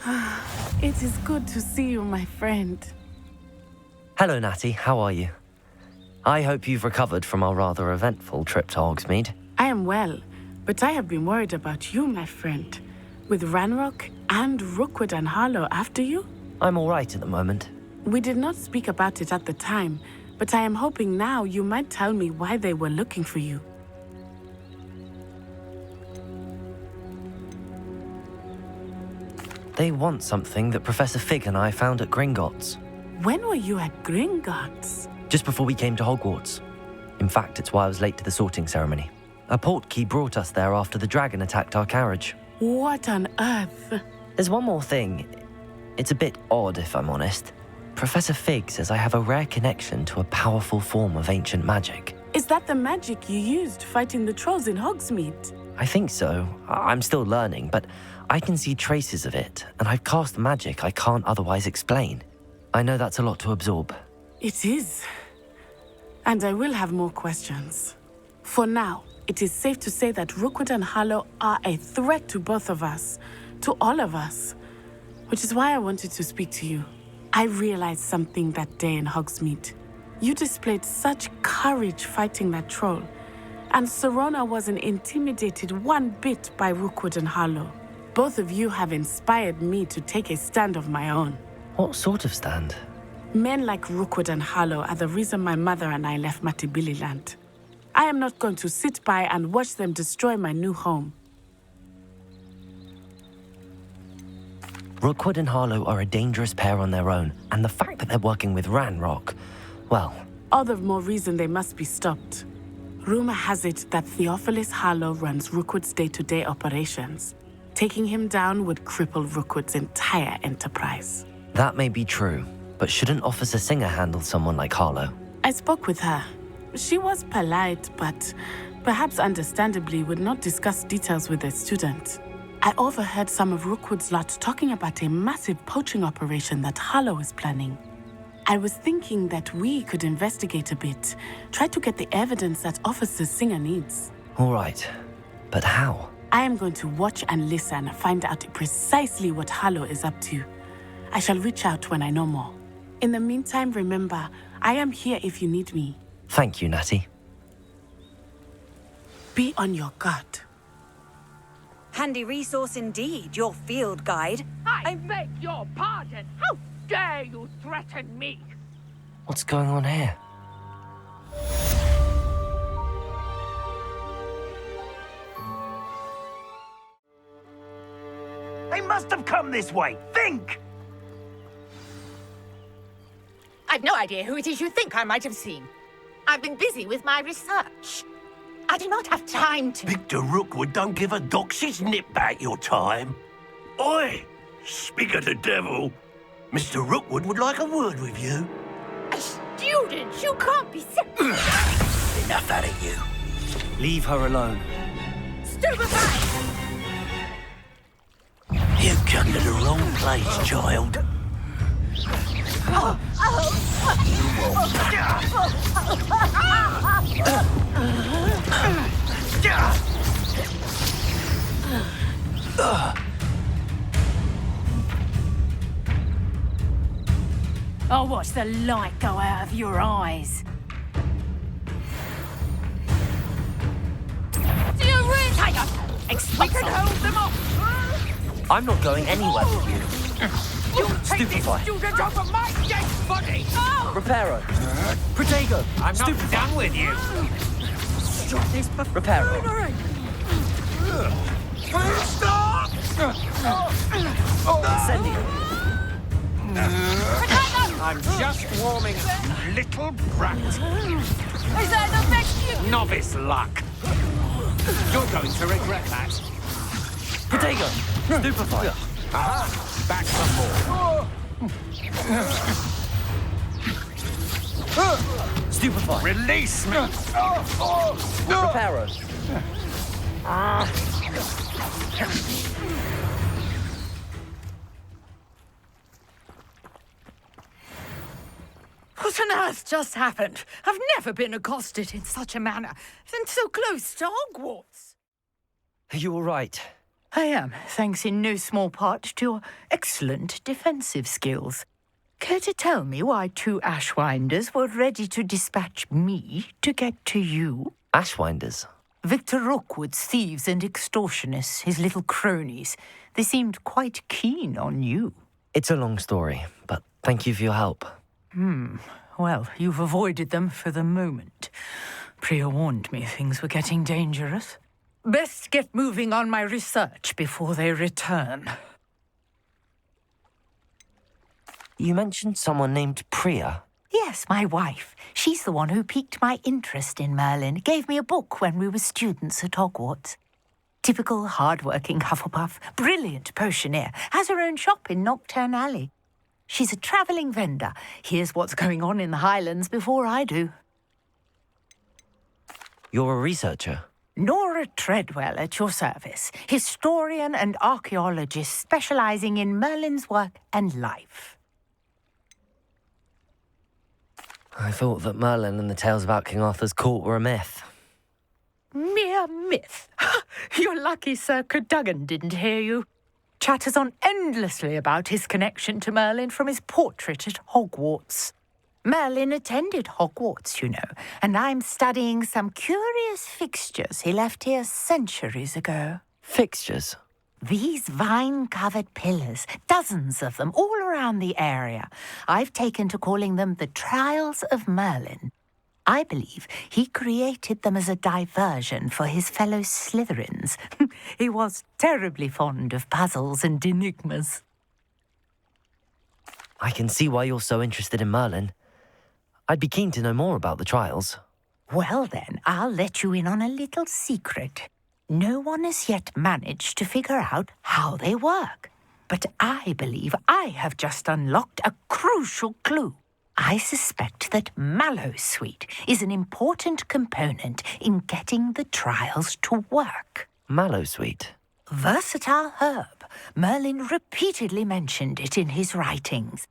It is good to see you, my friend. Hello, Natty. How are you? I hope you've recovered from our rather eventful trip to Hogsmeade. I am well, but I have been worried about you, my friend. With Ranrock and Rookwood and Harlow after you? I'm all right at the moment. We did not speak about it at the time, but I am hoping now you might tell me why they were looking for you. They want something that Professor Fig and I found at Gringotts. When were you at Gringotts? Just before we came to Hogwarts. In fact, it's why I was late to the sorting ceremony. A portkey brought us there after the dragon attacked our carriage. What on earth? There's one more thing. It's a bit odd, if I'm honest. Professor Fig says I have a rare connection to a powerful form of ancient magic. Is that the magic you used fighting the trolls in Hogsmeade? I think so. I'm still learning, but I can see traces of it, and I've cast magic I can't otherwise explain. I know that's a lot to absorb. It is. And I will have more questions. For now, it is safe to say that Rookwood and Harlow are a threat to both of us, to all of us, which is why I wanted to speak to you. I realized something that day in Hogsmeade. You displayed such courage fighting that troll, and Serona wasn't intimidated one bit by Rookwood and Harlow. Both of you have inspired me to take a stand of my own. What sort of stand? Men like Rookwood and Harlow are the reason my mother and I left Matabeleland. I am not going to sit by and watch them destroy my new home. Rookwood and Harlow are a dangerous pair on their own, and the fact that they're working with Ranrock, well... All the more reason they must be stopped. Rumor has it that Theophilus Harlow runs Rookwood's day-to-day operations. Taking him down would cripple Rookwood's entire enterprise. That may be true, but shouldn't Officer Singer handle someone like Harlow? I spoke with her. She was polite, but perhaps understandably would not discuss details with a student. I overheard some of Rookwood's lot talking about a massive poaching operation that Harlow is planning. I was thinking that we could investigate a bit, try to get the evidence that Officer Singer needs. All right, but how? I am going to watch and listen, find out precisely what Harlow is up to. I shall reach out when I know more. In the meantime, remember, I am here if you need me. Thank you, Natty. Be on your guard. Handy resource indeed, your field guide. I beg your pardon. How dare you threaten me? What's going on here? They must have come this way. Think! I've no idea who it is you think I might have seen. I've been busy with my research. I do not have time to... Victor Rookwood don't give a doxy's nip back your time. Oi! Speak of the devil. Mr. Rookwood would like a word with you. A student? You can't be Enough out of you. Leave her alone. stupefied! You've come to the wrong place, child. I'll watch the light go out of your eyes. Do you really... We can hold them off! I'm not going anywhere with you. You take this Stupefy. student over my dead body! Oh! Reparo. Protego. I'm not done with you. Stop this Reparo. buffoonery! Stop! Incendio. I'm just warming up, little brat. Is that the best you... Novice luck. You're going to regret that. Protego. Stupefy. Aha! Back some more. Stupefy. Release me! Reparo. What on earth just happened? I've never been accosted in such a manner, and so close to Hogwarts. Are you all right? I am, thanks in no small part to your excellent defensive skills. Care to tell me why 2 Ashwinders were ready to dispatch me to get to you? Ashwinders? Victor Rookwood's thieves and extortionists, his little cronies. They seemed quite keen on you. It's a long story, but thank you for your help. Well, you've avoided them for the moment. Priya warned me things were getting dangerous. Best get moving on my research before they return. You mentioned someone named Priya. Yes, my wife. She's the one who piqued my interest in Merlin. Gave me a book when we were students at Hogwarts. Typical hard-working Hufflepuff, brilliant potioneer, has her own shop in Nocturne Alley. She's a travelling vendor. Hears what's going on in the Highlands before I do. You're a researcher? Nora Treadwell at your service, historian and archaeologist specialising in Merlin's work and life. I thought that Merlin and the tales about King Arthur's court were a myth. Mere myth. You're lucky Sir Cadogan didn't hear you. Chatters on endlessly about his connection to Merlin from his portrait at Hogwarts. Merlin attended Hogwarts, you know, and I'm studying some curious fixtures he left here centuries ago. Fixtures? These vine-covered pillars, dozens of them, all around the area. I've taken to calling them the Trials of Merlin. I believe he created them as a diversion for his fellow Slytherins. He was terribly fond of puzzles and enigmas. I can see why you're so interested in Merlin. I'd be keen to know more about the trials. Well then, I'll let you in on a little secret. No one has yet managed to figure out how they work. But I believe I have just unlocked a crucial clue. I suspect that Mallowsweet is an important component in getting the trials to work. Mallowsweet? Versatile herb. Merlin repeatedly mentioned it in his writings.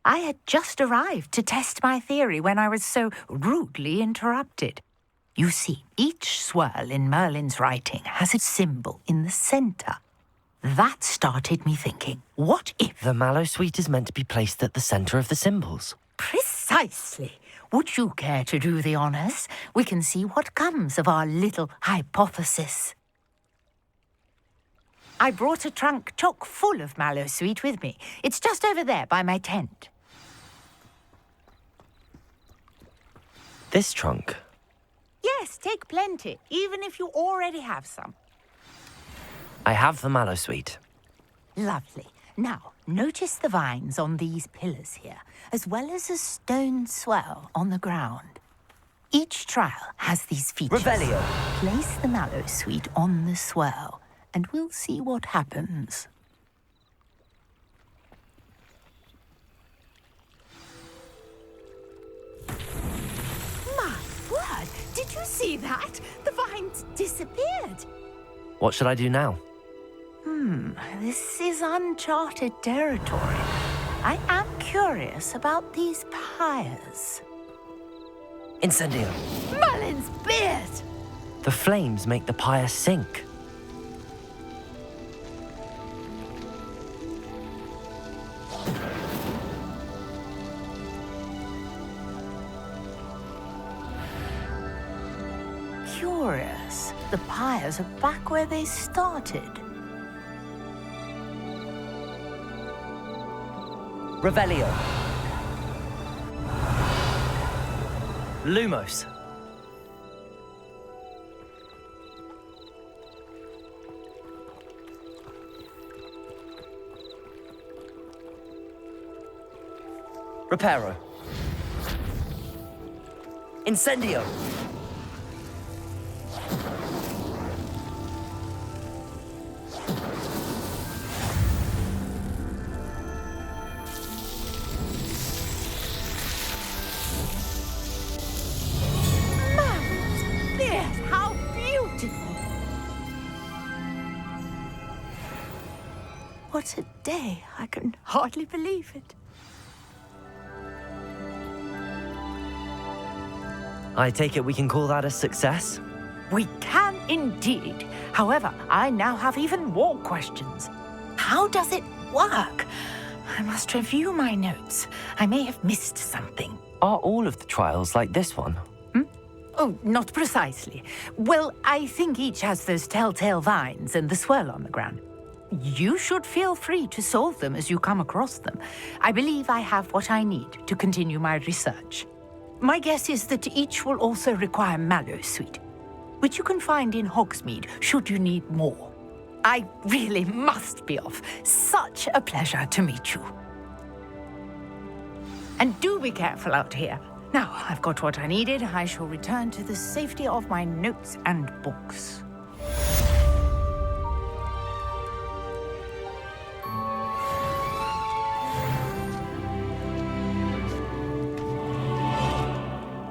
I had just arrived to test my theory when I was so rudely interrupted. You see, each swirl in Merlin's writing has a symbol in the centre. That started me thinking, what if... The Mallowsweet is meant to be placed at the centre of the symbols. Precisely. Would you care to do the honours? We can see what comes of our little hypothesis. I brought a trunk chock full of Mallowsweet with me. It's just over there by my tent. This trunk? Yes, take plenty, even if you already have some. I have the Mallowsweet. Lovely. Now, notice the vines on these pillars here, as well as a stone swell on the ground. Each trial has these features. Revelio. Place the Mallowsweet on the swell, and we'll see what happens. My word! Did you see that? The vines disappeared. What should I do now? This is uncharted territory. I am curious about these pyres. Incendio. Merlin's beard! The flames make the pyre sink. Curious. The pyres are back where they started. Revelio. Lumos. Reparo. Incendio. How beautiful! What a day! I can hardly believe it. I take it we can call that a success? We can Indeed. However, I now have even more questions. How does it work? I must review my notes. I may have missed something. Are all of the trials like this one? Oh, not precisely. Well, I think each has those telltale vines and the swirl on the ground. You should feel free to solve them as you come across them. I believe I have what I need to continue my research. My guess is that each will also require Mallow Sweet, which you can find in Hogsmeade should you need more. I really must be off. Such a pleasure to meet you. And do be careful out here. Now, I've got what I needed. I shall return to the safety of my notes and books.